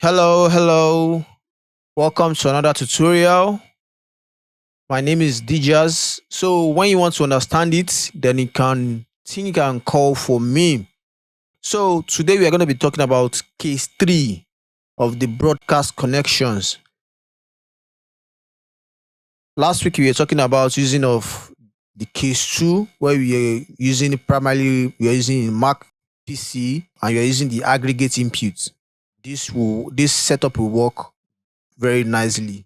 Hello. Welcome to another tutorial. My name is Dijas. So when you want to understand it, then you can think and call for me. So today we are going to be talking about case 3 of the broadcast connections. Last week we were talking about using of the case 2 where we are using Mac PC and you are using the aggregate input. This setup will work very nicely.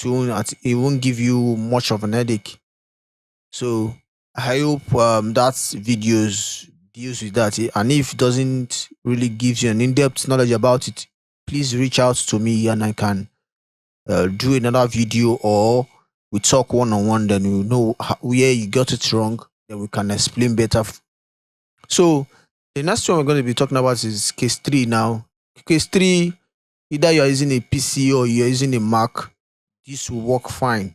It won't give you much of an headache. So I hope that videos deals with that. And if it doesn't really give you an in-depth knowledge about it, please reach out to me and I can do another video, or we talk one-on-one. Then we know where you got it wrong. Then we can explain better. So the next one we're going to be talking about is case 3 now. Case 3, either you're using a PC or you're using a Mac, this will work fine.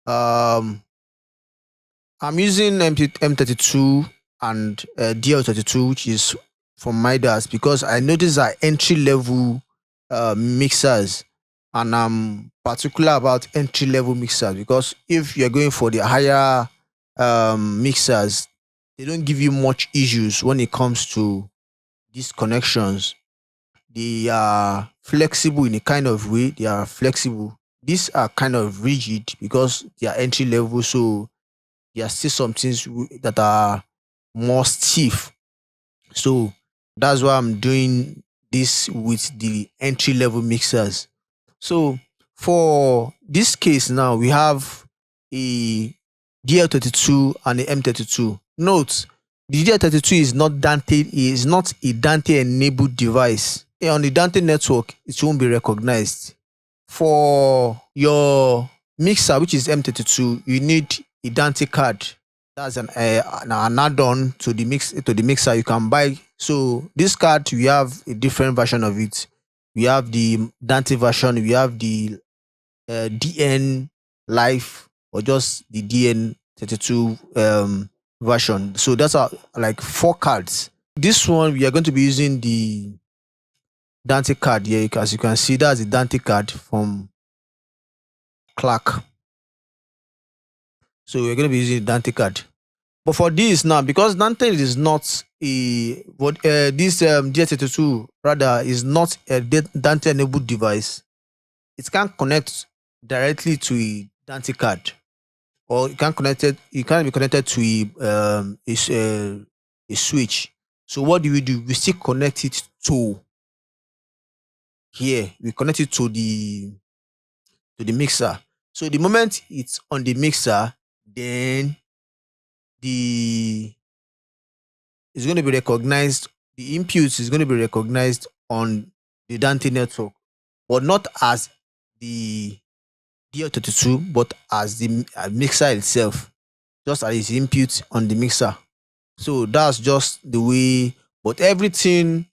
I'm using M32 and DL32, which is from my DAS, because I know these are entry level mixers, and I'm particular about entry level mixers because if you're going for the higher mixers, they don't give you much issues when it comes to these connections. They are flexible in a kind of way. They are flexible. These are kind of rigid because they are entry level, so there are still some things that are more stiff. So that's why I'm doing this with the entry level mixers. So for this case now, we have a DL32 and a M32. Note, the DL32 is not a Dante enabled device. On the Dante network, it won't be recognized. For your mixer, which is M32, you need a Dante card. That's an add-on to the mixer you can buy. So this card, we have a different version of it. We have the Dante version. We have the DN Live, or just the DN32 version. So that's like 4 cards. This one we are going to be using the Dante card here. As you can see, that's the Dante card from Clark. So we're going to be using the Dante card. But for this now, because Dante is not this DS32 rather is not a Dante enabled device, it can't connect directly to a Dante card, or it can't be connected to a switch. So what do? We still connect it to here. We connect it to the mixer. So the moment it's on the mixer, then it's going to be recognized. The input is going to be recognized on the Dante network, but not as the DL32, but as the mixer itself, just as its input on the mixer. So that's just the way. But everything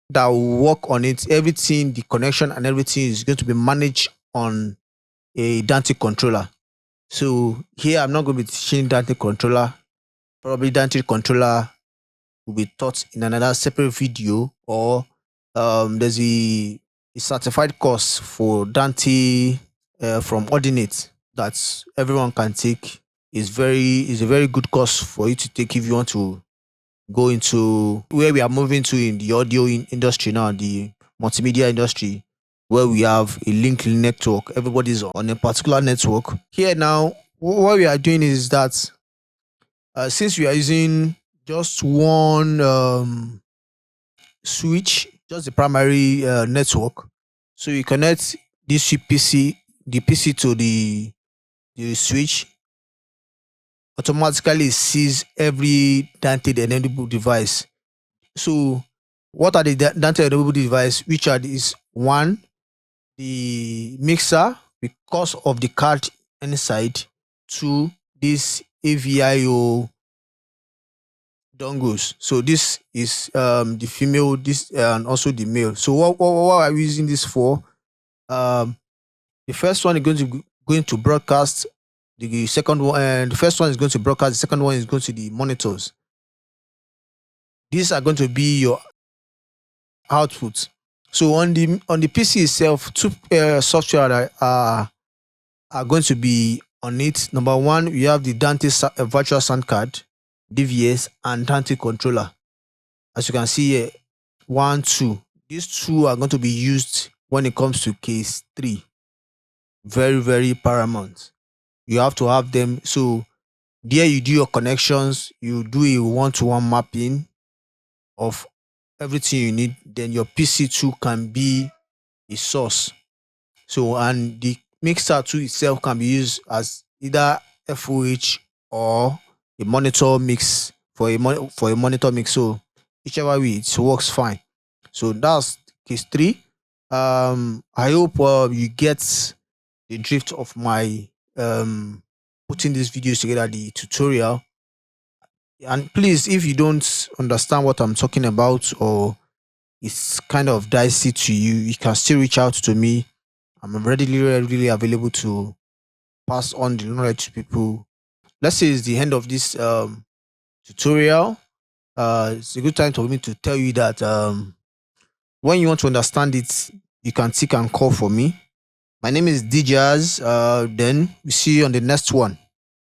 that will work on it, everything, the connection and everything is going to be managed on a Dante controller. So here I'm not going to be teaching Dante controller. Probably Dante controller will be taught in another separate video, or there's a certified course for Dante from Ordinate that everyone can take. Is a very good course for you to take if you want to go into where we are moving to in the audio industry now, the multimedia industry, where we have a linked network. Everybody's on a particular network. Here now, what we are doing is that since we are using just one switch, just the primary network, so you connect this the PC to the switch, automatically sees every Dante enabled device. So what are the Dante enabled device? Which are these? One, the mixer, because of the card inside. Two, this AVIO dongles. So this is the female, this and also the male. So what are we using this for? The first one is going to broadcast. The second one, and the first one is going to broadcast. The second one is going to the monitors. These are going to be your output. So on the PC itself, two software that are going to be on it. Number one, we have the Dante virtual sound card, DVS, and Dante controller. As you can see here, one, two. These two are going to be used when it comes to case 3. Very, very paramount. You have to have them. So there you do your connections, you do a one-to-one mapping of everything you need. Then your PC2 can be a source. So, and the mixer too itself can be used as either FOH or a monitor mix for a monitor mix. So whichever way it works fine. So that's case 3. I hope you get the drift of my putting these videos together, the tutorial. And please, if you don't understand what I'm talking about, or it's kind of dicey to you, you can still reach out to me. I'm readily available to pass on the knowledge to people. Let's say it's the end of this tutorial. It's a good time for me to tell you that when you want to understand it, you can tick and call for me. My name is DJaz. Then we see you on the next one.